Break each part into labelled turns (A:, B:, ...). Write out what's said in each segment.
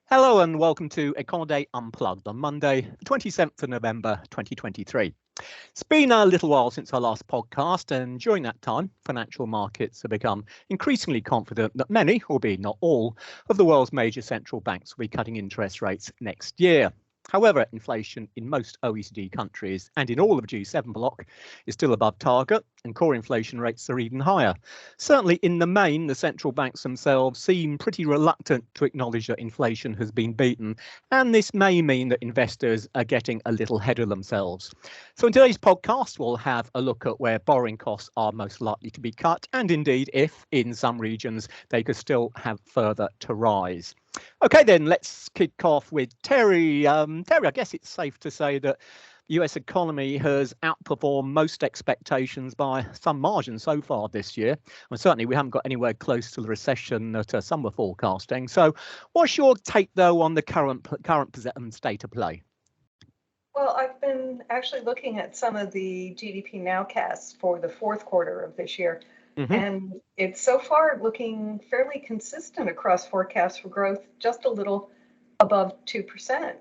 A: Hello and welcome to Econoday Unplugged on Monday, the 27th of November 2023. It's been a little while since our last podcast, and during that time, financial markets have become increasingly confident that many, albeit not all, of the world's major central banks will be cutting interest rates next year. However, inflation in most OECD countries and in all of the G7 bloc is still above target, and core inflation rates are even higher. Certainly, in the main, the central banks themselves seem pretty reluctant to acknowledge that inflation has been beaten, and this may mean that investors are getting a little ahead of themselves. So, in today's podcast, we'll have a look at where borrowing costs are most likely to be cut, and indeed, if in some regions they could still have further to rise. Okay, then let's kick off with Terry. Terry, I guess it's safe to say that the US economy has outperformed most expectations by some margin so far this year. And certainly we haven't got anywhere close to the recession that some were forecasting. So what's your take, though, on the current state of play?
B: Well, I've been actually looking at some of the GDP nowcasts for the fourth quarter of this year, and it's so far looking fairly consistent across forecasts for growth, just a little above 2%,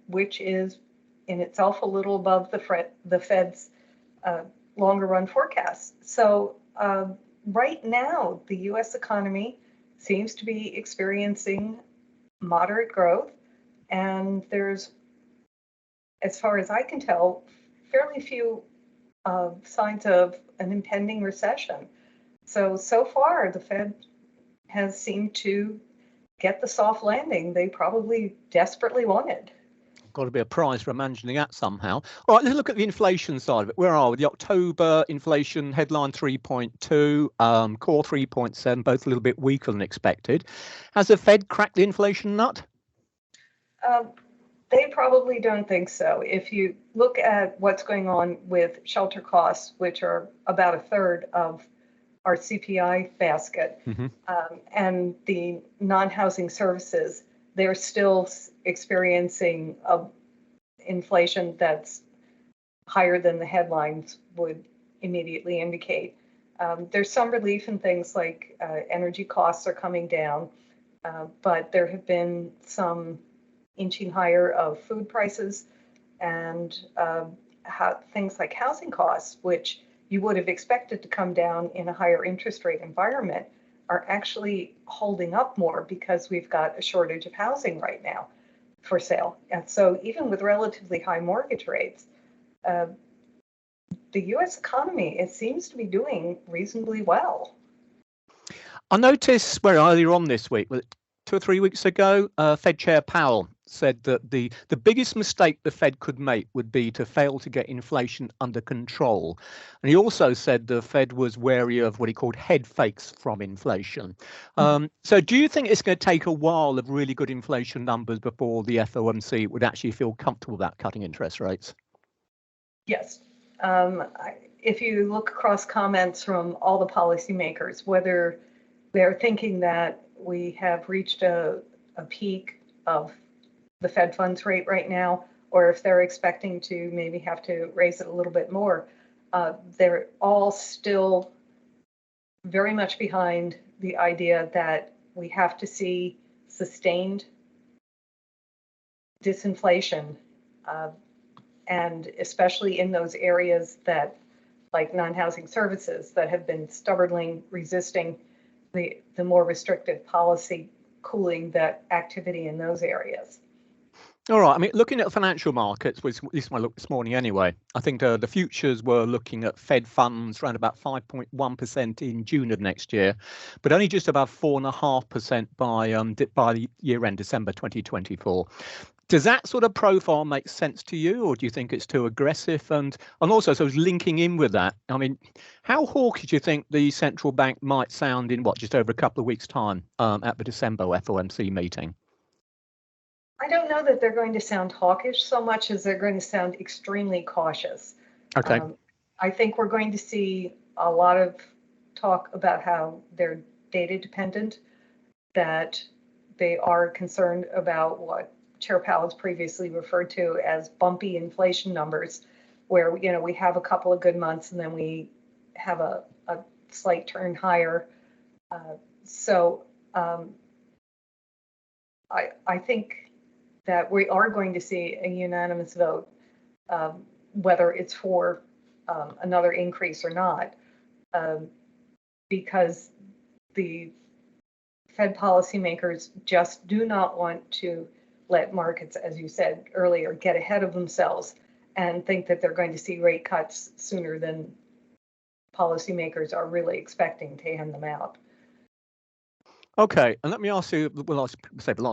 B: which is in itself a little above the Fed's longer run forecast. So right now, the US economy seems to be experiencing moderate growth, and there's, as far as I can tell, fairly few signs of an impending recession. So far, the Fed has seemed to get the soft landing they probably desperately wanted.
A: Got to be a prize for managing that somehow. All right, let's look at the inflation side of it. Where are we? The October inflation headline 3.2, core 3.7, both a little bit weaker than expected. Has the Fed cracked the inflation nut?
B: They probably don't think so. If you look at what's going on with shelter costs, which are about a third of our CPI basket, and the non-housing services, they're still experiencing inflation that's higher than the headlines would immediately indicate. There's some relief in things like energy costs are coming down, but there have been some inching higher of food prices and things like housing costs, which you would have expected to come down in a higher interest rate environment, are actually holding up more because we've got a shortage of housing right now for sale. And so even with relatively high mortgage rates, the US economy, it seems to be doing reasonably well.
A: I noticed where earlier on this week, 2 or 3 weeks ago, Fed Chair Powell said that the biggest mistake the Fed could make would be to fail to get inflation under control. And he also said the Fed was wary of what he called head fakes from inflation. So do you think it's going to take a while of really good inflation numbers before the FOMC would actually feel comfortable about cutting interest rates?
B: Yes. If you look across comments from all the policymakers, whether they're thinking that we have reached a peak of the Fed funds rate right now, or if they're expecting to maybe have to raise it a little bit more, they're all still very much behind the idea that we have to see sustained disinflation, and especially in those areas that, like non-housing services, that have been stubbornly resisting the more restrictive policy cooling that activity in those areas.
A: All right. I mean, looking at financial markets, which at least I looked this morning anyway, I think the futures were looking at Fed funds around about 5.1% in June of next year, but only just about 4.5% by the year end, December 2024. Does that sort of profile make sense to you, or do you think it's too aggressive? And also, so linking in with that, I mean, how hawkish do you think the central bank might sound in just over a couple of weeks' time at the December FOMC meeting?
B: I don't know that they're going to sound hawkish so much as they're going to sound extremely cautious.
A: Okay.
B: I think we're going to see a lot of talk about how they're data dependent, that they are concerned about what Chair Powell has previously referred to as bumpy inflation numbers, where we have a couple of good months and then we have a slight turn higher. So I think that we are going to see a unanimous vote, whether it's for another increase or not, because the Fed policymakers just do not want to let markets, as you said earlier, get ahead of themselves and think that they're going to see rate cuts sooner than policymakers are really expecting to hand them out.
A: Okay, and let me ask you, the last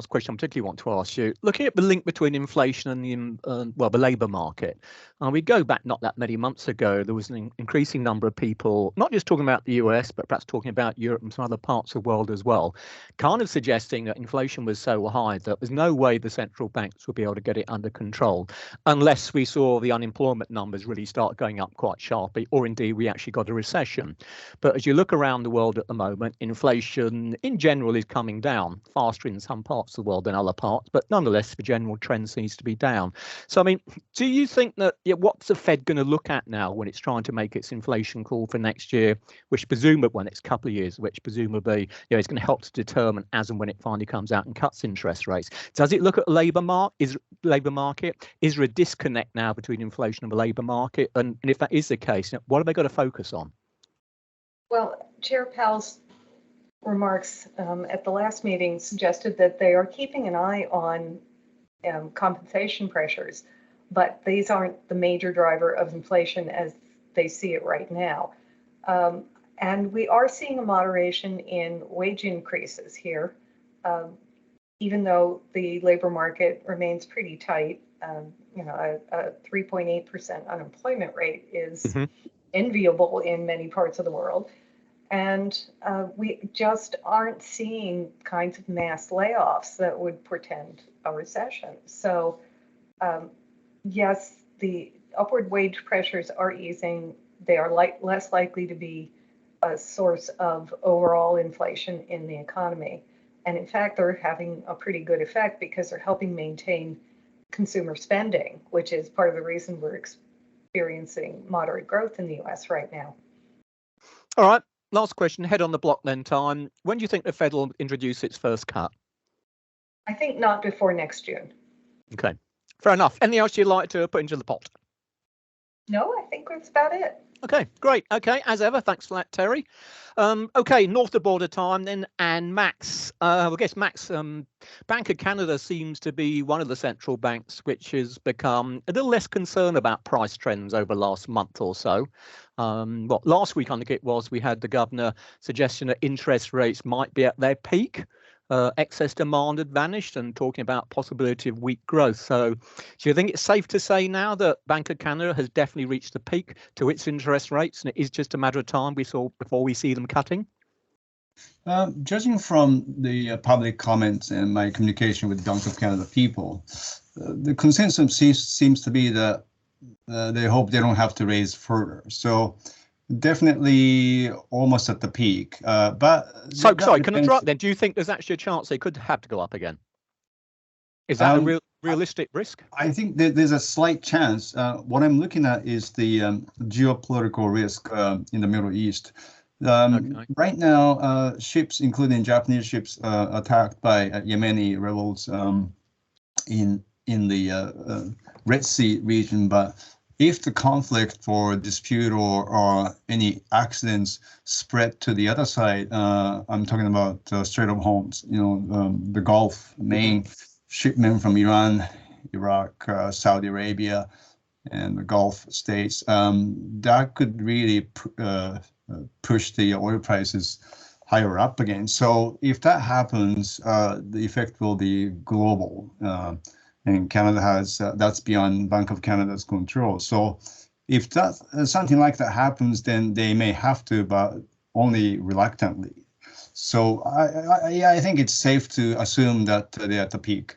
A: question I particularly want to ask you. Looking at the link between inflation and the labour market, we go back not that many months ago, there was an increasing number of people, not just talking about the US, but perhaps talking about Europe and some other parts of the world as well, kind of suggesting that inflation was so high that there's no way the central banks would be able to get it under control unless we saw the unemployment numbers really start going up quite sharply, or indeed we actually got a recession. But as you look around the world at the moment, inflation in general is coming down faster in some parts of the world than other parts, but nonetheless, the general trend seems to be down. So, I mean, do you think that what's the Fed going to look at now when it's trying to make its inflation call for next year, which presumably, well, next couple of years, which presumably is going to help to determine as and when it finally comes out and cuts interest rates? Does it look at the labour market? Is there a disconnect now between inflation and the labour market? And if that is the case, what have they got to focus on?
B: Well, Chair Powell's remarks at the last meeting suggested that they are keeping an eye on compensation pressures, but these aren't the major driver of inflation as they see it right now. And we are seeing a moderation in wage increases here, even though the labor market remains pretty tight. A 3.8% unemployment rate is enviable in many parts of the world. And we just aren't seeing kinds of mass layoffs that would portend a recession. So, yes, the upward wage pressures are easing. They are less likely to be a source of overall inflation in the economy. And in fact, they're having a pretty good effect because they're helping maintain consumer spending, which is part of the reason we're experiencing moderate growth in the US right now.
A: All right. Last question, head on the block then time. When do you think the Fed will introduce its first cut?
B: I think not before next June.
A: Okay, fair enough. Anything else you'd like to put into the pot?
B: No, I think that's about it.
A: Okay, great. Okay, as ever, thanks for that, Terry. Okay, north of border time then, and Max. I guess Max, Bank of Canada seems to be one of the central banks which has become a little less concerned about price trends over the last month or so. Last week I think it was, we had the governor suggesting that interest rates might be at their peak. Excess demand had vanished and talking about possibility of weak growth. So do you think it's safe to say now that Bank of Canada has definitely reached the peak to its interest rates and it is just a matter of time before we see them cutting?
C: Judging from the public comments and my communication with Bank of Canada people, the consensus seems to be that they hope they don't have to raise further. So definitely almost at the peak.
A: Sorry, can I interrupt then? Do you think there's actually a chance they could have to go up again? Is that a realistic risk?
C: I think there's a slight chance. What I'm looking at is the geopolitical risk in the Middle East. Right now, ships, including Japanese ships, attacked by Yemeni rebels in the Red Sea region. But if the conflict or dispute or any accidents spread to the other side, I'm talking about Strait of Hormuz, the Gulf, main shipment from Iran, Iraq, Saudi Arabia, and the Gulf states, that could really push the oil prices higher up again. So if that happens, the effect will be global. And Canada has, that's beyond Bank of Canada's control. So if something like that happens, then they may have to, but only reluctantly. So I think it's safe to assume that they're at the peak.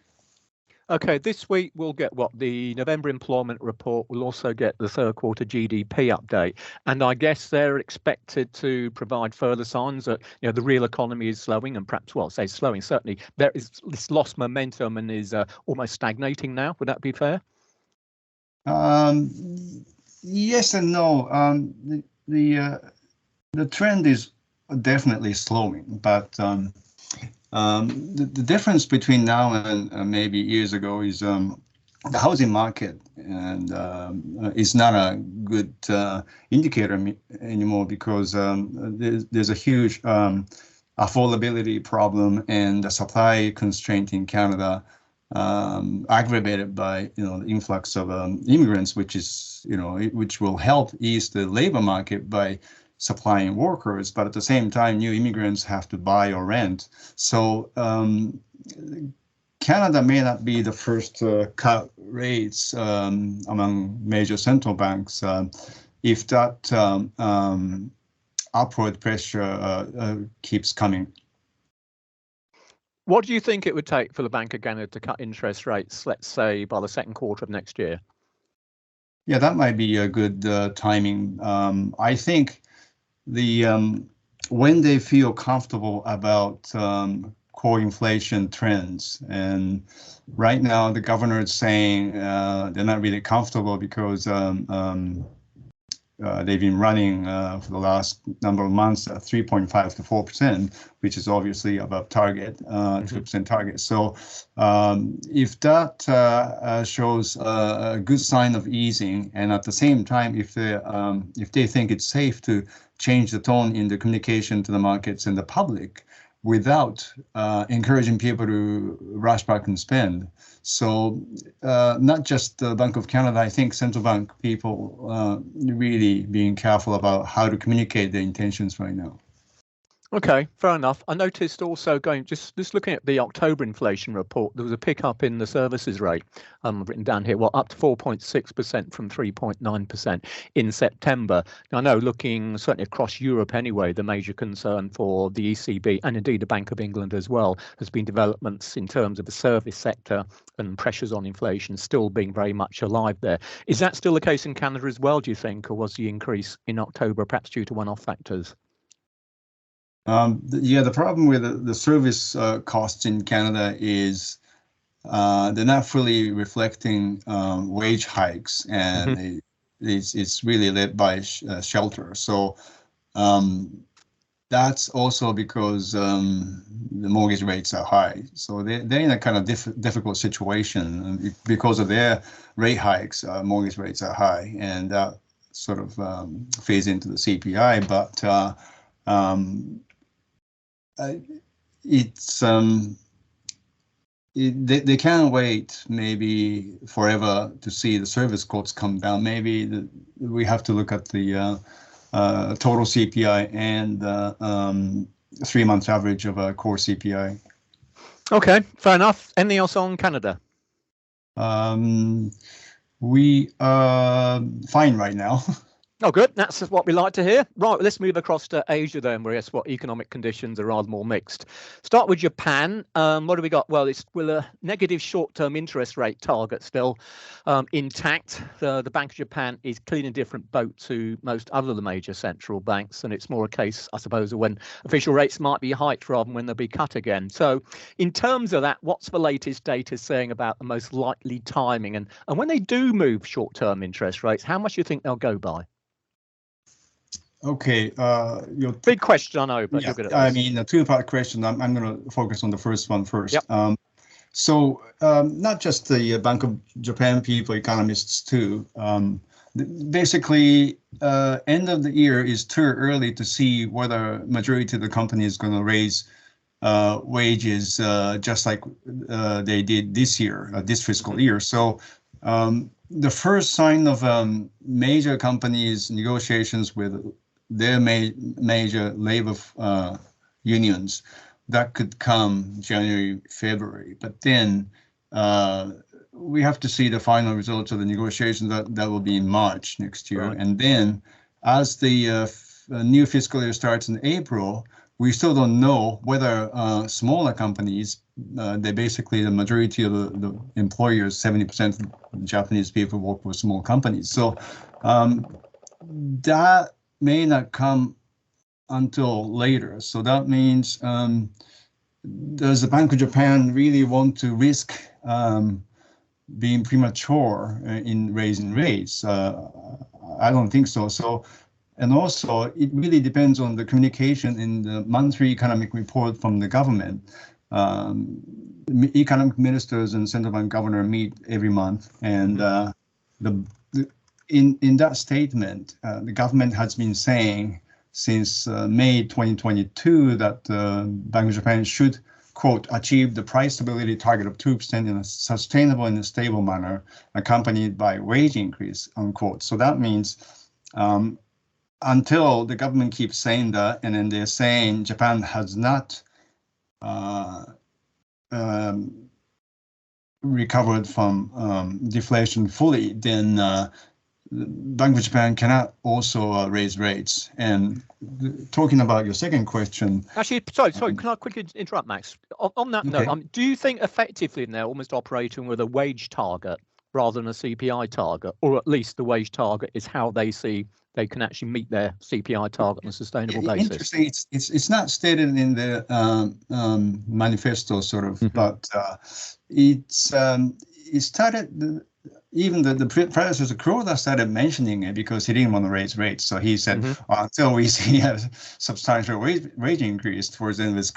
A: Okay, this week we'll get the November employment report. We'll also get the third quarter GDP update. And I guess they're expected to provide further signs that the real economy is slowing and perhaps, say slowing, certainly there is this lost momentum and is almost stagnating now. Would that be fair?
C: Yes and no. The trend is definitely slowing, but The difference between now and maybe years ago is the housing market, and is not a good indicator anymore, because there's a huge affordability problem and the supply constraint in Canada, aggravated by the influx of immigrants, which will help ease the labor market by supplying workers, but at the same time, new immigrants have to buy or rent. So Canada may not be the first to cut rates among major central banks if that upward pressure keeps coming.
A: What do you think it would take for the Bank of Canada to cut interest rates, let's say, by the second quarter of next year?
C: Yeah, that might be a good timing. I think when they feel comfortable about core inflation trends, and right now the governor is saying they're not really comfortable because they've been running for the last number of months at 3.5 to 4%, which is obviously above target, 2% target. So if that shows a good sign of easing, and at the same time, if they think it's safe to change the tone in the communication to the markets and the public without encouraging people to rush back and spend. So not just the Bank of Canada, I think central bank people really being careful about how to communicate their intentions right now.
A: Okay, fair enough. I noticed also just looking at the October inflation report, there was a pickup in the services rate. I've written down here, up to 4.6% from 3.9% in September. Now, I know looking certainly across Europe anyway, the major concern for the ECB and indeed the Bank of England as well has been developments in terms of the service sector and pressures on inflation still being very much alive there. Is that still the case in Canada as well, do you think, or was the increase in October perhaps due to one-off factors?
C: The problem with the service costs in Canada is they're not fully reflecting wage hikes, and it's really led by shelter. So that's also because the mortgage rates are high. So they're in a kind of difficult situation because of their rate hikes. Mortgage rates are high, and that sort of feeds into the CPI, but they can't wait maybe forever to see the service costs come down. Maybe we have to look at the total CPI and 3-month average of a core CPI.
A: Okay, fair enough. Anything else on Canada?
C: We are fine right now.
A: Oh, good. That's what we like to hear. Right, let's move across to Asia then, where economic conditions are rather more mixed. Start with Japan. What do we got? Well, it's a negative short-term interest rate target still intact. The Bank of Japan is clearly in a different boat to most other of the major central banks, and it's more a case, I suppose, of when official rates might be hiked rather than when they'll be cut again. So in terms of that, what's the latest data saying about the most likely timing? And when they do move short-term interest rates, how much do you think they'll go by?
C: Okay,
A: big question, I know, but you're good at this.
C: I mean, a two-part question. I'm going to focus on the first one first.
A: Yep.
C: So not just the Bank of Japan people, economists too. Basically, end of the year is too early to see whether majority of the company is going to raise wages just like they did this year, this fiscal year. So the first sign of major companies' negotiations with their major labor unions, that could come January, February. But then we have to see the final results of the negotiations that will be in March next year. Right. And then as the new fiscal year starts in April, we still don't know whether smaller companies, they basically, the majority of the employers, 70% of Japanese people work for small companies. So that may not come until later. So that means, does the Bank of Japan really want to risk being premature in raising rates? I don't think so. So And also, it really depends on the communication in the monthly economic report from the government. Economic ministers and central bank governor meet every month, and in that statement, the government has been saying since May 2022 that Bank of Japan should, quote, achieve the price stability target of 2% in a sustainable and stable manner, accompanied by wage increase, unquote. So that means until the government keeps saying that, and then they're saying Japan has not recovered from deflation fully, then Bank of Japan cannot also raise rates. And talking about your second question.
A: Actually, sorry, can I quickly interrupt, Max? On that note, do you think effectively they're almost operating with a wage target rather than a CPI target, or at least the wage target is how they see they can actually meet their CPI target on a sustainable basis?
C: Interesting. It's not stated in the manifesto, sort of, but it started. Even the predecessor Kuroda started mentioning it because he didn't want to raise rates. So he said, until we see a substantial wage increase towards the end of this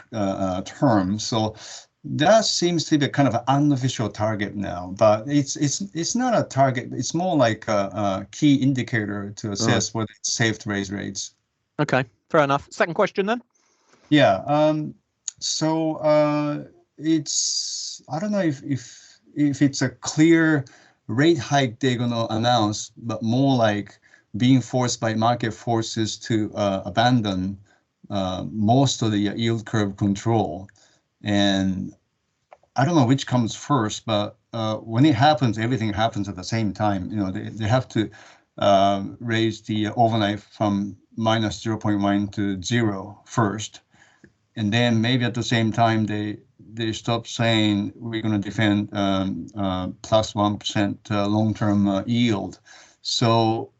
C: term. So that seems to be a kind of an unofficial target now, but it's not a target. It's more like a key indicator to assess whether it's safe to raise rates.
A: Okay, fair enough. Second question then.
C: Yeah. So it's, I don't know if it's a clear rate hike they're going to announce, but more like being forced by market forces to abandon most of the yield curve control. And I don't know which comes first, but when it happens, everything happens at the same time. You know, they have to raise the overnight from minus 0.1 to 0 first. And then maybe at the same time, they stop saying we're going to defend plus 1% long-term yield. So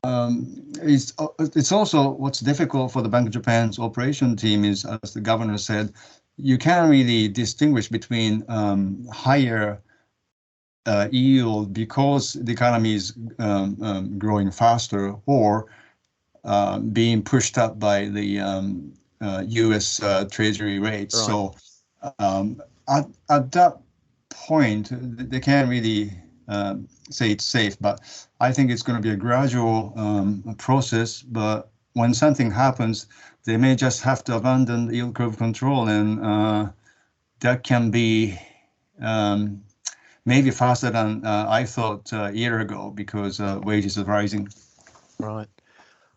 C: it's also what's difficult for the Bank of Japan's operation team is, as the governor said, you can't really distinguish between higher yield because the economy is growing faster or being pushed up by the U.S. Treasury rates. Right. So at that point, they can't really say it's safe, but I think it's going to be a gradual process. But when something happens, they may just have to abandon the yield curve control, and that can be maybe faster than I thought a year ago because wages are rising.
A: Right.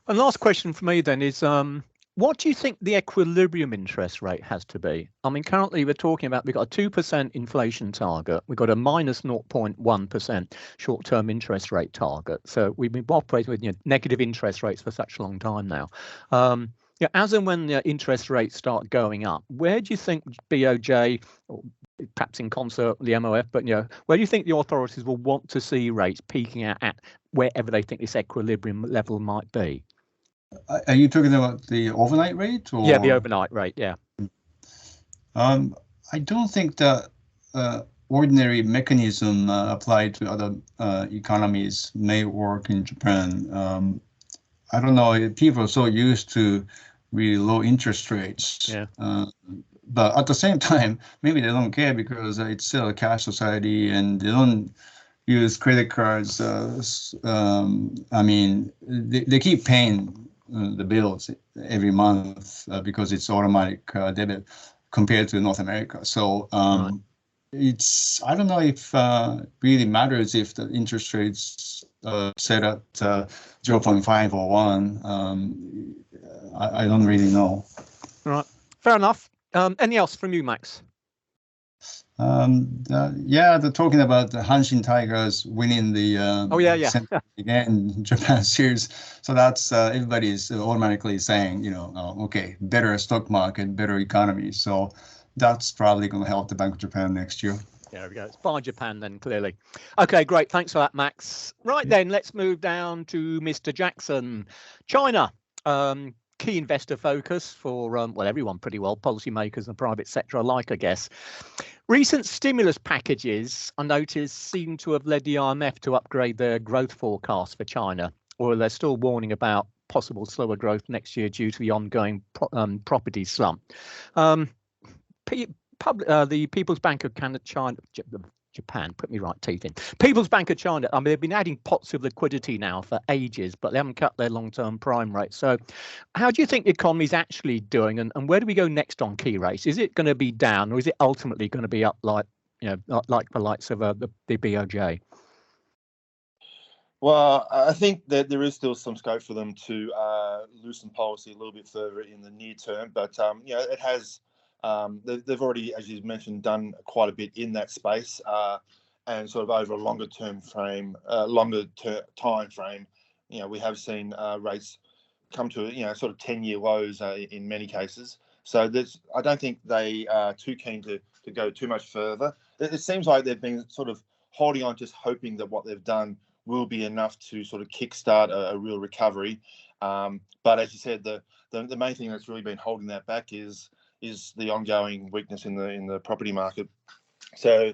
A: And last question for me then is, what do you think the equilibrium interest rate has to be? I mean, currently we're talking about, we've got a 2% inflation target. We've got a minus 0.1% short-term interest rate target. So we've been operating with negative interest rates for such a long time now. As and when the interest rates start going up, where do you think BOJ, or perhaps in concert with the MOF, but where do you think the authorities will want to see rates peaking out at wherever they think this equilibrium level might be?
C: Are you talking about the overnight rate? Or?
A: Yeah, the overnight rate, yeah.
C: I don't think that ordinary mechanism applied to other economies may work in Japan. I don't know, people are so used to really low interest rates. Yeah. But at the same time, maybe they don't care because it's still a cash society and they don't use credit cards. I mean, they keep paying the bills every month because it's automatic debit compared to North America. So right. I don't know if really matters if the interest rates set at 0.5 or 1. I don't really know.
A: Right, fair enough. Anything else from you, Max?
C: They're talking about the Hanshin Tigers winning the again Japan series. So that's everybody's automatically saying, okay, better stock market, better economy. So that's probably going to help the Bank of Japan next year.
A: There we go. It's buy Japan then, clearly. Okay, great. Thanks for that, Max. Right then, let's move down to Mr. Jackson. China. Key investor focus for, everyone pretty well, policymakers and private sector alike, I guess. Recent stimulus packages, I noticed, seem to have led the IMF to upgrade their growth forecast for China, or they're still warning about possible slower growth next year due to the ongoing property slump. The People's Bank of Japan, put me right teeth in. People's Bank of China, I mean, they've been adding pots of liquidity now for ages, but they haven't cut their long-term prime rate. So how do you think the economy is actually doing, and where do we go next on key rates? Is it going to be down, or is it ultimately going to be up like, like the likes of the BOJ?
D: Well, I think that there is still some scope for them to loosen policy a little bit further in the near term, but it has. They've already, as you mentioned, done quite a bit in that space, and sort of over a longer time frame. We have seen rates come to sort of 10-year lows in many cases. So I don't think they are too keen to go too much further. It seems like they've been sort of holding on, just hoping that what they've done will be enough to sort of kickstart a real recovery. But as you said, the main thing that's really been holding that back is the ongoing weakness in the property market. So,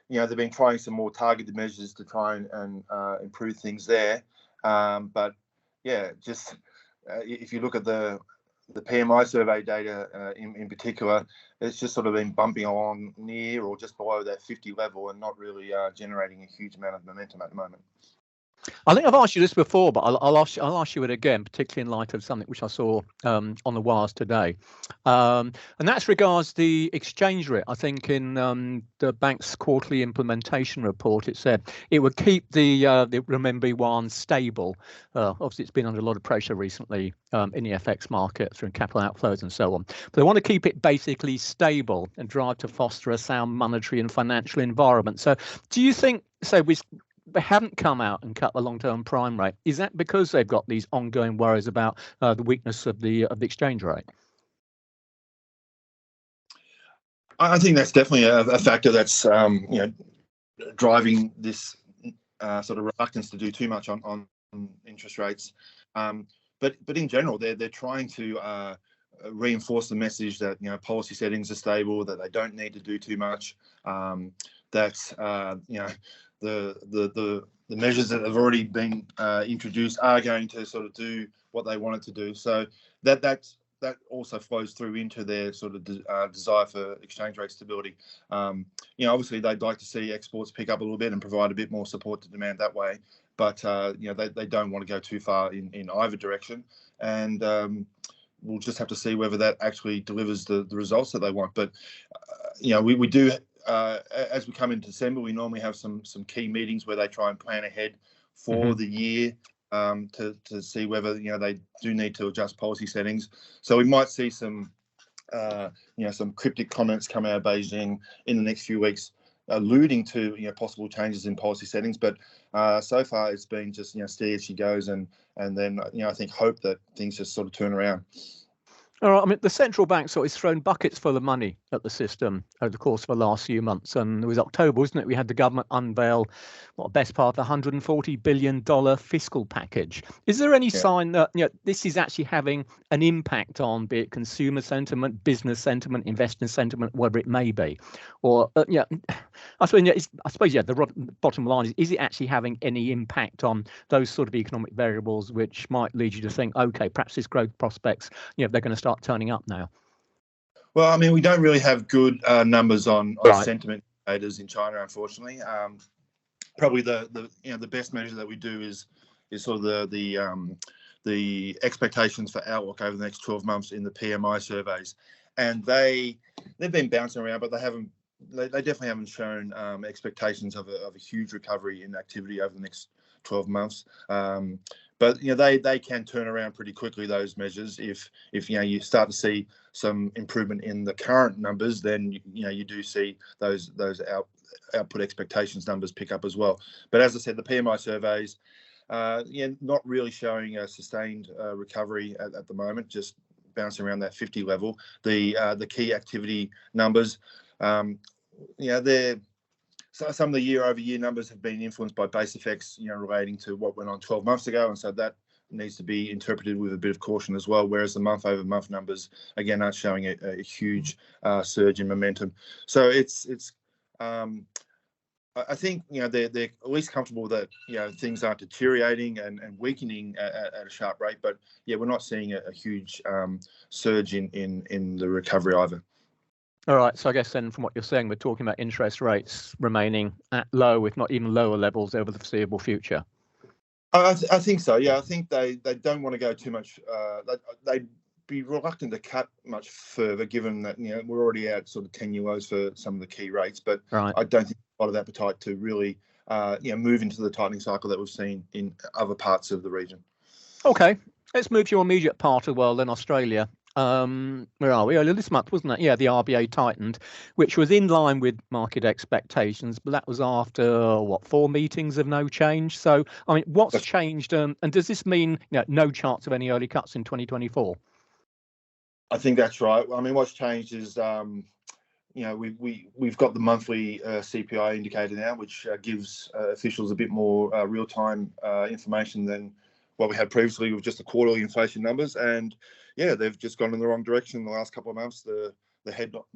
D: they've been trying some more targeted measures to try and improve things there. But yeah, just if you look at the PMI survey data in particular, it's just sort of been bumping along near or just below that 50 level and not really generating a huge amount of momentum at the moment.
A: I think I've asked you this before, but I'll ask you it again, particularly in light of something which I saw on the wires today, and that's regards the exchange rate. I think in the bank's quarterly implementation report, it said it would keep the renminbi yuan stable. Obviously, it's been under a lot of pressure recently in the FX market through capital outflows and so on. But they want to keep it basically stable and drive to foster a sound monetary and financial environment. So, do you think they haven't come out and cut the long-term prime rate? Is that because they've got these ongoing worries about the weakness of the exchange rate?
D: I think that's definitely a factor that's driving this sort of reluctance to do too much on interest rates. But in general, they're trying to reinforce the message that policy settings are stable, that they don't need to do too much, the measures that have already been introduced are going to sort of do what they want it to do. So that also flows through into their sort of desire for exchange rate stability. Obviously they'd like to see exports pick up a little bit and provide a bit more support to demand that way. But they don't want to go too far in either direction. And we'll just have to see whether that actually delivers the results that they want. But we do. As we come into December, we normally have some key meetings where they try and plan ahead for the year to see whether they do need to adjust policy settings. So we might see some cryptic comments come out of Beijing in the next few weeks, alluding to possible changes in policy settings. But so far it's been just steady as she goes, and then I think hope that things just sort of turn around.
A: All right. I mean, the central bank sort of thrown buckets full of money at the system over the course of the last few months. And it was October, wasn't it? We had the government unveil best part of the $140 billion fiscal package. Is there any sign that this is actually having an impact on, be it consumer sentiment, business sentiment, investor sentiment, whatever it may be? Or I suppose the bottom line is it actually having any impact on those sort of economic variables which might lead you to think, okay, perhaps this growth prospects, they're going to start turning up now?
D: Well, I mean, we don't really have good numbers on sentiment indicators in China, unfortunately. Probably the best measure that we do is sort of the expectations for outlook over the next 12 months in the PMI surveys, and they've been bouncing around, but they definitely haven't shown expectations of a huge recovery in activity over the next 12 months. But they can turn around pretty quickly, those measures. If you start to see some improvement in the current numbers, then you do see those output expectations numbers pick up as well. But as I said, the PMI surveys, not really showing a sustained recovery at the moment, just bouncing around that 50 level. The key activity numbers, some of the year-over-year numbers have been influenced by base effects, relating to what went on 12 months ago, and so that needs to be interpreted with a bit of caution as well. Whereas the month-over-month numbers, again, aren't showing a huge surge in momentum. So it's I think they're at least comfortable that things aren't deteriorating and weakening at a sharp rate. But yeah, we're not seeing a huge surge in the recovery either.
A: All right. So I guess then from what you're saying, we're talking about interest rates remaining at low, if not even lower levels over the foreseeable future.
D: I think so. Yeah, I think they don't want to go too much. They'd be reluctant to cut much further, given that we're already at sort of 10-year lows for some of the key rates. But
A: right.
D: I don't think a lot of appetite to really move into the tightening cycle that we've seen in other parts of the region.
A: Okay, let's move to your immediate part of the world, then Australia. Where are we? Earlier this month, wasn't it? Yeah, the RBA tightened, which was in line with market expectations, but that was after 4 meetings of no change. So, I mean, what's changed, and does this mean no chance of any early cuts in 2024?
D: I think that's right. I mean, what's changed is we've got the monthly CPI indicator now, which gives officials a bit more real-time information than what we had previously with just the quarterly inflation numbers. And yeah, they've just gone in the wrong direction in the last couple of months. The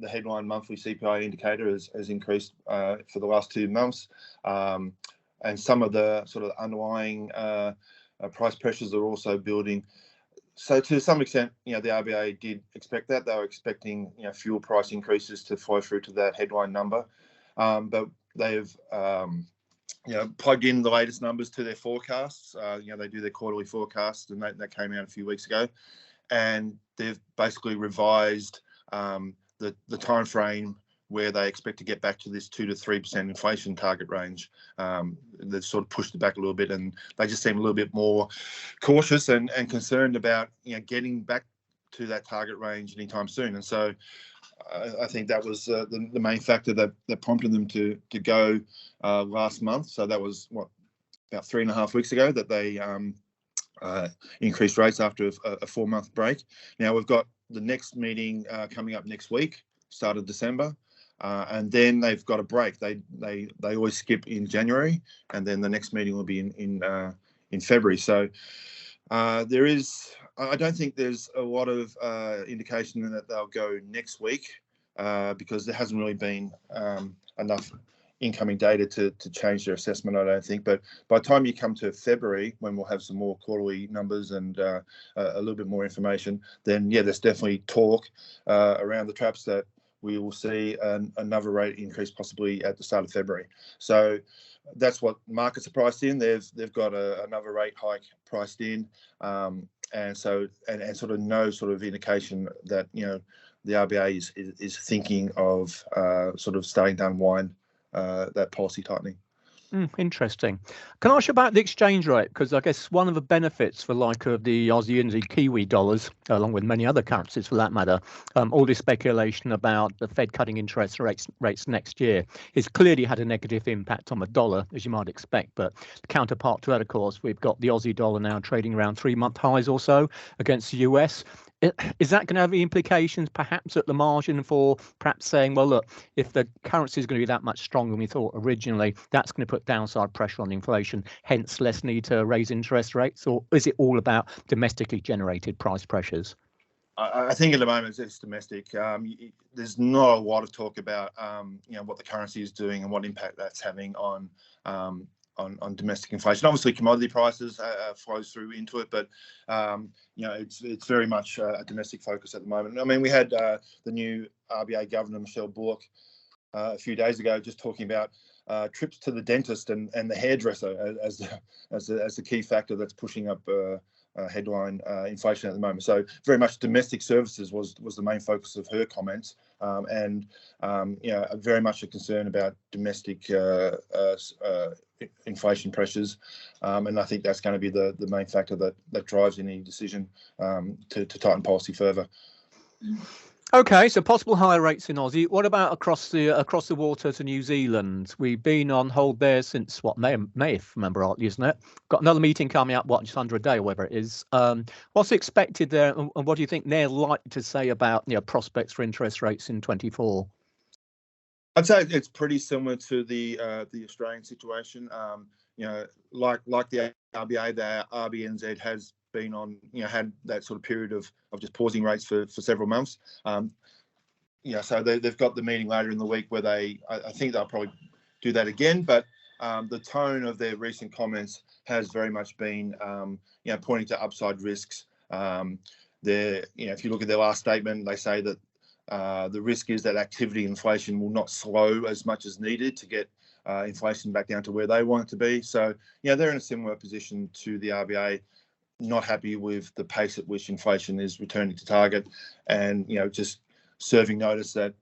D: headline monthly CPI indicator has increased for the last 2 months, and some of the sort of underlying price pressures are also building. So to some extent, the RBA did expect that. They were expecting fuel price increases to flow through to that headline number, but they've plugged in the latest numbers to their forecasts. They do their quarterly forecasts, and that came out a few weeks ago, and they've basically revised the time frame where they expect to get back to this 2 to 3% inflation target range. They've sort of pushed it back a little bit, and they just seem a little bit more cautious and concerned about getting back to that target range anytime soon. And so I think that was the main factor that prompted them to go last month. So that was about 3.5 weeks ago that they increased rates after a 4-month break. Now we've got the next meeting coming up next week, start of December. And then they've got a break. They always skip in January, and then the next meeting will be in February. So I don't think there's a lot of indication that they'll go next week because there hasn't really been enough incoming data to change their assessment, I don't think. But by the time you come to February, when we'll have some more quarterly numbers and a little bit more information, then yeah, there's definitely talk around the traps that we will see another rate increase possibly at the start of February. So that's what markets are priced in. They've got another rate hike priced in, and sort of no sort of indication that the RBA is thinking of sort of starting to unwind that policy tightening.
A: Interesting. Can I ask you about the exchange rate? Because I guess one of the benefits for the Aussie and the Kiwi dollars, along with many other currencies for that matter, all this speculation about the Fed cutting interest rates next year has clearly had a negative impact on the dollar, as you might expect. But the counterpart to that, of course, we've got the Aussie dollar now trading around 3-month highs or so against the US. Is that going to have the implications perhaps at the margin for perhaps saying, well, look, if the currency is going to be that much stronger than we thought originally, that's going to put downside pressure on inflation, hence less need to raise interest rates? Or is it all about domestically generated price pressures?
D: I think at the moment it's domestic. There's not a lot of talk about what the currency is doing and what impact that's having on domestic inflation. Obviously, commodity prices flows through into it, but it's very much a domestic focus at the moment. I mean, we had the new RBA Governor Michelle Bullock a few days ago just talking about trips to the dentist and the hairdresser as the key factor that's pushing up headline inflation at the moment. So very much domestic services was the main focus of her comments, and very much a concern about domestic inflation pressures, and I think that's going to be the main factor that drives any decision to tighten policy further.
A: Okay, so possible higher rates in Aussie. What about across the water to New Zealand? We've been on hold there since May, if I remember rightly, isn't it? Got another meeting coming up, just under a day or whatever it is. What's expected there, and what do you think they're likely to say about prospects for interest rates in 24?
D: I'd say it's pretty similar to the Australian situation. Like the RBA, the RBNZ has been on, had that sort of period of just pausing rates for several months. So they've got the meeting later in the week where I think they'll probably do that again. But the tone of their recent comments has very much been, pointing to upside risks. If you look at their last statement, they say that the risk is that activity inflation will not slow as much as needed to get inflation back down to where they want it to be. So, they're in a similar position to the RBA, not happy with the pace at which inflation is returning to target, and just serving notice that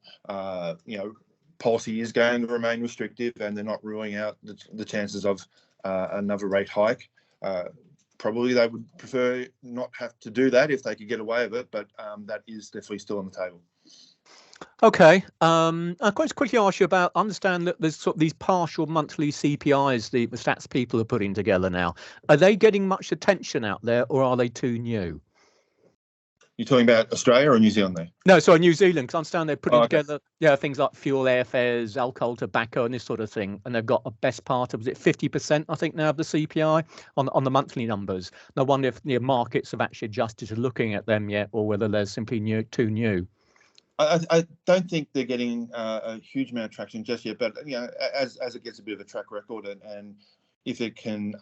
D: policy is going to remain restrictive, and they're not ruling out the chances of another rate hike. Probably they would prefer not have to do that if they could get away with it, but that is definitely still on the table.
A: Okay. I'm going to quickly ask you about, understand that there's sort of these partial monthly CPIs the stats people are putting together now. Are they getting much attention out there, or are they too new?
D: You're talking about Australia or New Zealand there?
A: No, sorry, New Zealand, because I understand they're putting together things like fuel airfares, alcohol, tobacco, and this sort of thing. And they've got a best part of, was it 50%, I think, now of the CPI on the monthly numbers. And I wonder if the markets have actually adjusted to looking at them yet, or whether they're simply too new.
D: I don't think they're getting a huge amount of traction just yet, but as it gets a bit of a track record, and if it can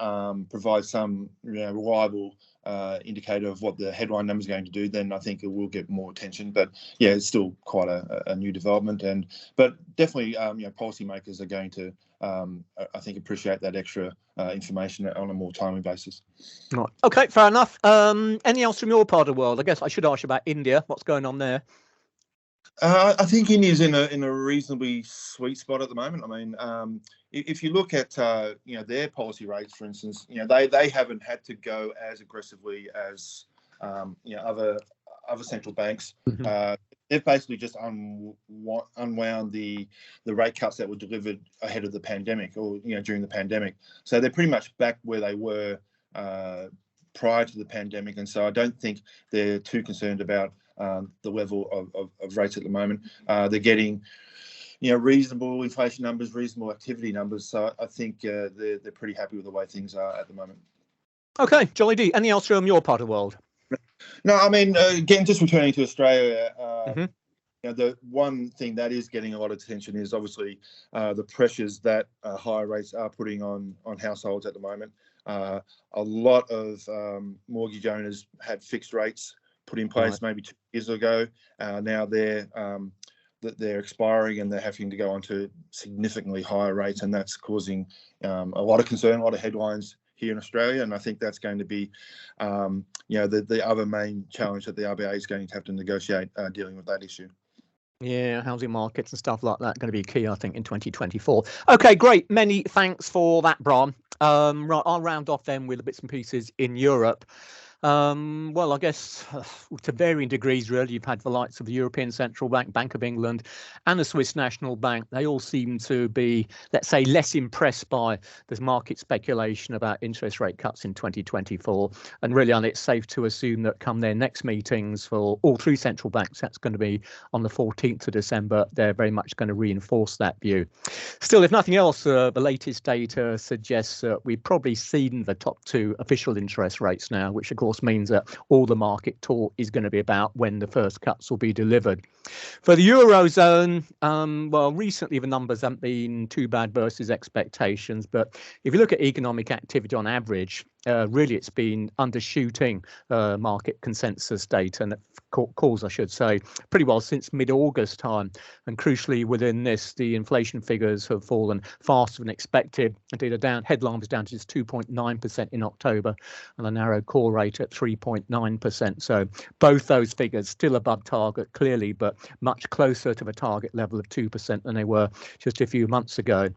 D: provide some reliable indicator of what the headline number is going to do, then I think it will get more attention. But it's still quite a new development, but definitely policymakers are going to I think appreciate that extra information on a more timely basis.
A: Right. Okay, fair enough. Anything else from your part of the world? I guess I should ask you about India. What's going on there?
D: I think India's in a reasonably sweet spot at the moment. I mean, if you look at their policy rates, for instance, they haven't had to go as aggressively as other central banks.
A: Mm-hmm.
D: They've basically just unwound the rate cuts that were delivered ahead of the pandemic, or during the pandemic. So they're pretty much back where they were prior to the pandemic, and so I don't think they're too concerned about the level of rates at the moment. They're getting reasonable inflation numbers, reasonable activity numbers. So I think they're pretty happy with the way things are at the moment.
A: Okay, Jolly D, anything else from your part of the world?
D: No, I mean, again, just returning to Australia,
A: mm-hmm.
D: The one thing that is getting a lot of attention is obviously the pressures that higher rates are putting on households at the moment. A lot of mortgage owners had fixed rates put in place maybe 2 years ago. Now they're expiring, and they're having to go on to significantly higher rates, and that's causing a lot of concern, a lot of headlines here in Australia. And I think that's going to be the other main challenge that the RBA is going to have to negotiate dealing with that issue.
A: Yeah, housing markets and stuff like that going to be key, I think, in 2024. Okay, great. Many thanks for that, Bron. Right, I'll round off then with the bits and pieces in Europe. Well, I guess to varying degrees, really, you've had the likes of the European Central Bank, Bank of England, and the Swiss National Bank. They all seem to be, let's say, less impressed by this market speculation about interest rate cuts in 2024. And really, it's safe to assume that come their next meetings for all three central banks, that's going to be on the 14th of December, they're very much going to reinforce that view. Still, if nothing else, the latest data suggests that we've probably seen the top two official interest rates now, which of course means that all the market talk is going to be about when the first cuts will be delivered. For the Eurozone, well, recently the numbers haven't been too bad versus expectations, but if you look at economic activity on average, really it's been undershooting market consensus data, and calls, I should say, pretty well since mid-August time. And crucially within this, the inflation figures have fallen faster than expected. Indeed, headline was down to just 2.9% in October, and a narrow core rate at 3.9%. So both those figures still above target, clearly, but much closer to the target level of 2% than they were just a few months ago.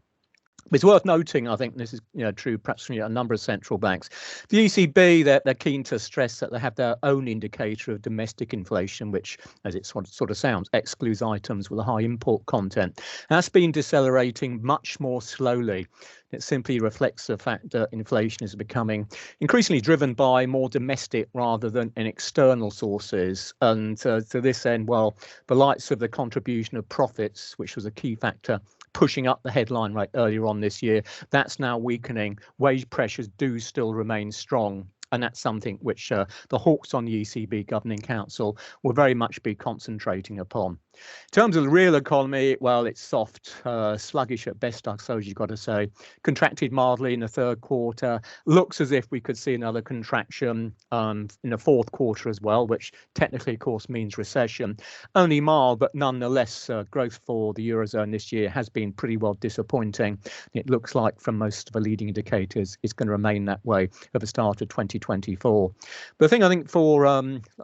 A: It's worth noting, I think this is true perhaps from a number of central banks. The ECB, they're keen to stress that they have their own indicator of domestic inflation, which, as it sort of sounds, excludes items with a high import content. And that's been decelerating much more slowly. It simply reflects the fact that inflation is becoming increasingly driven by more domestic rather than in external sources. And to this end, well, the likes of the contribution of profits, which was a key factor pushing up the headline rate earlier on this year, that's now weakening. Wage pressures do still remain strong. And that's something which the hawks on the ECB Governing Council will very much be concentrating upon. In terms of the real economy, well, it's soft, sluggish at best, I suppose you've got to say. Contracted mildly in the third quarter. Looks as if we could see another contraction in the fourth quarter as well, which technically, of course, means recession. Only mild, but nonetheless, growth for the Eurozone this year has been pretty well disappointing. It looks like from most of the leading indicators, it's going to remain that way at the start of 2024. But I think for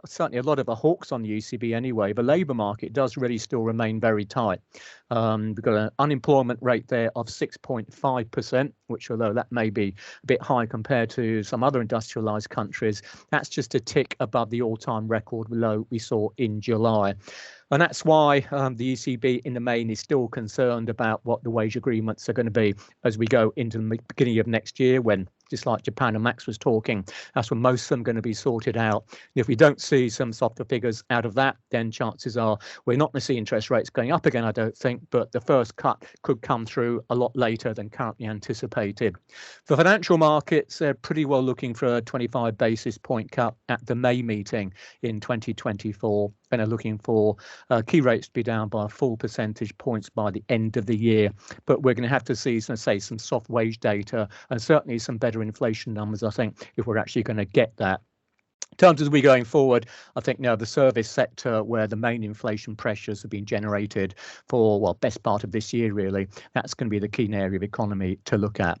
A: certainly a lot of the hawks on the ECB anyway, the labour market does really still remain very tight. We've got an unemployment rate there of 6.5%, which, although that may be a bit high compared to some other industrialised countries, that's just a tick above the all-time record low we saw in July. And that's why the ECB in the main is still concerned about what the wage agreements are going to be as we go into the beginning of next year, when, just like Japan and Max was talking, that's when most of them are going to be sorted out. And if we don't see some softer figures out of that, then chances are we're not going to see interest rates going up again, I don't think, but the first cut could come through a lot later than currently anticipated. For financial markets, they're pretty well looking for a 25 basis point cut at the May meeting in 2024. And are looking for key rates to be down by a full percentage points by the end of the year. But we're going to have to see, some soft wage data and certainly some better inflation numbers, I think, if we're actually going to get that. In terms of we going forward, I think now the service sector, where the main inflation pressures have been generated for, well, best part of this year, really, that's going to be the key area of economy to look at.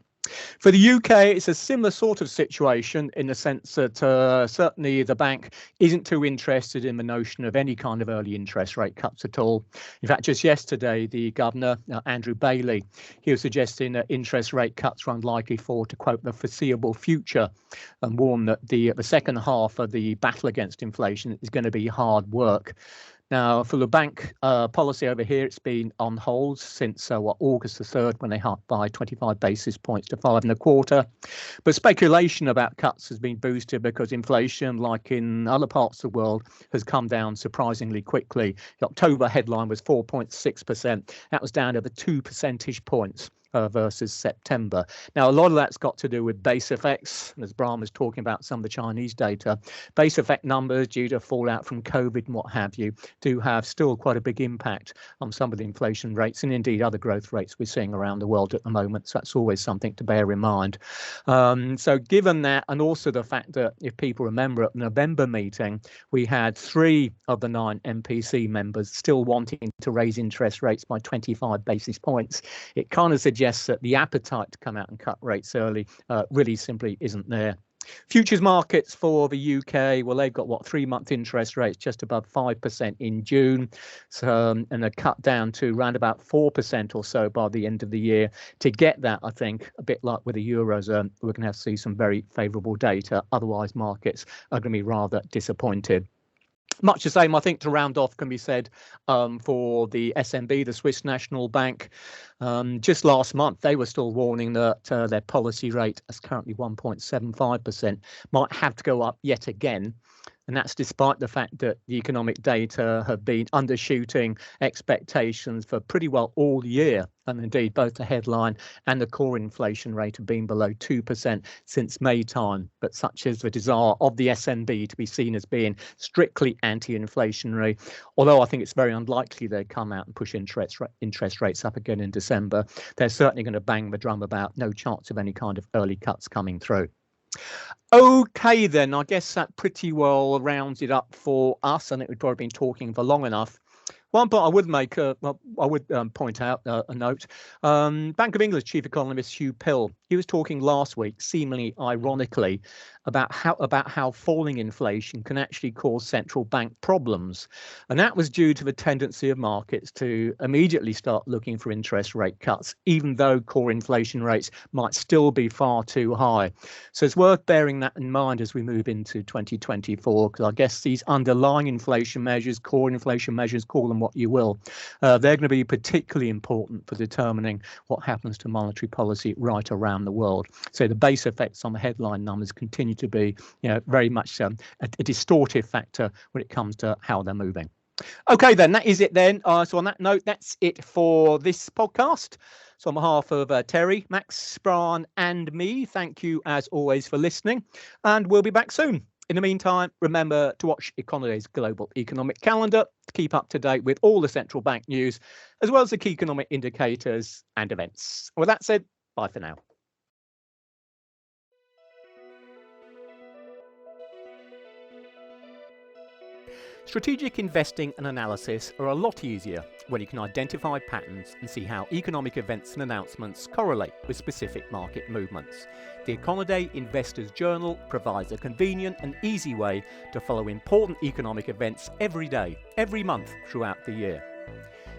A: For the UK, it's a similar sort of situation in the sense that certainly the bank isn't too interested in the notion of any kind of early interest rate cuts at all. In fact, just yesterday, the governor, Andrew Bailey, he was suggesting that interest rate cuts are unlikely for, to quote, the foreseeable future, and warned that the second half of the battle against inflation is going to be hard work. Now, for the bank policy over here, it's been on hold since August the 3rd, when they hiked by 25 basis points to 5.25. But speculation about cuts has been boosted because inflation, like in other parts of the world, has come down surprisingly quickly. The October headline was 4.6%. That was down over 2 percentage points versus September. Now, a lot of that's got to do with base effects. As Brian was talking about some of the Chinese data, base effect numbers due to fallout from COVID and what have you do have still quite a big impact on some of the inflation rates and indeed other growth rates we're seeing around the world at the moment. So that's always something to bear in mind. So given that, and also the fact that if people remember at the November meeting, we had 3 of the 9 MPC members still wanting to raise interest rates by 25 basis points, it kind of suggests that the appetite to come out and cut rates early really simply isn't there. Futures markets for the UK, well, they've got 3-month interest rates just above 5% in June, so and a cut down to around about 4% or so by the end of the year. To get that, I think, a bit like with the Eurozone, we're going to have to see some very favourable data. Otherwise, markets are going to be rather disappointed. Much the same, I think, to round off can be said for the SNB, the Swiss National Bank. Just last month, they were still warning that their policy rate, as currently 1.75%, might have to go up yet again. And that's despite the fact that the economic data have been undershooting expectations for pretty well all year. And indeed, both the headline and the core inflation rate have been below 2% since May time. But such is the desire of the SNB to be seen as being strictly anti-inflationary, although I think it's very unlikely they come out and push interest rates up again in December. They're certainly going to bang the drum about no chance of any kind of early cuts coming through. Okay, then, I guess that pretty well rounds it up for us. I think we've probably been talking for long enough. One point I would make, point out a note. Bank of England's chief economist Hugh Pill, he was talking last week, seemingly ironically, about how falling inflation can actually cause central bank problems, and that was due to the tendency of markets to immediately start looking for interest rate cuts, even though core inflation rates might still be far too high. So it's worth bearing that in mind as we move into 2024, because I guess these underlying inflation measures, core inflation measures, call them what you will, they're going to be particularly important for determining what happens to monetary policy right around the world. So the base effects on the headline numbers continue to be, very much a distortive factor when it comes to how they're moving. Okay, then, that is it then. So on that note, that's it for this podcast. So on behalf of Terry, Max, Brian and me, thank you as always for listening, and we'll be back soon. In the meantime, remember to watch Econoday's global economic calendar to keep up to date with all the central bank news, as well as the key economic indicators and events. With that said, bye for now. Strategic investing and analysis are a lot easier when you can identify patterns and see how economic events and announcements correlate with specific market movements. The Econoday Investors Journal provides a convenient and easy way to follow important economic events every day, every month throughout the year.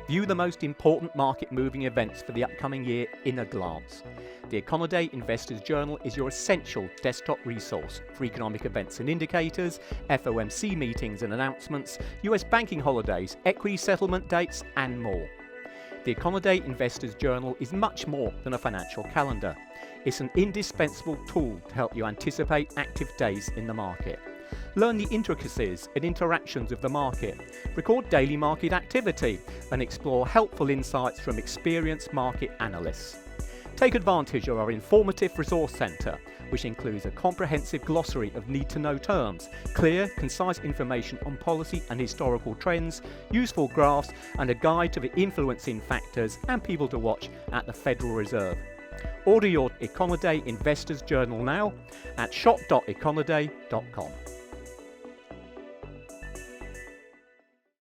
A: View the most important market-moving events for the upcoming year in a glance. The Econoday Investors Journal is your essential desktop resource for economic events and indicators, FOMC meetings and announcements, US banking holidays, equity settlement dates, and more. The Econoday Investors Journal is much more than a financial calendar. It's an indispensable tool to help you anticipate active days in the market. Learn the intricacies and interactions of the market, record daily market activity, and explore helpful insights from experienced market analysts. Take advantage of our informative resource centre, which includes a comprehensive glossary of need-to-know terms, clear, concise information on policy and historical trends, useful graphs, and a guide to the influencing factors and people to watch at the Federal Reserve. Order your Econoday Investors Journal now at shop.econoday.com.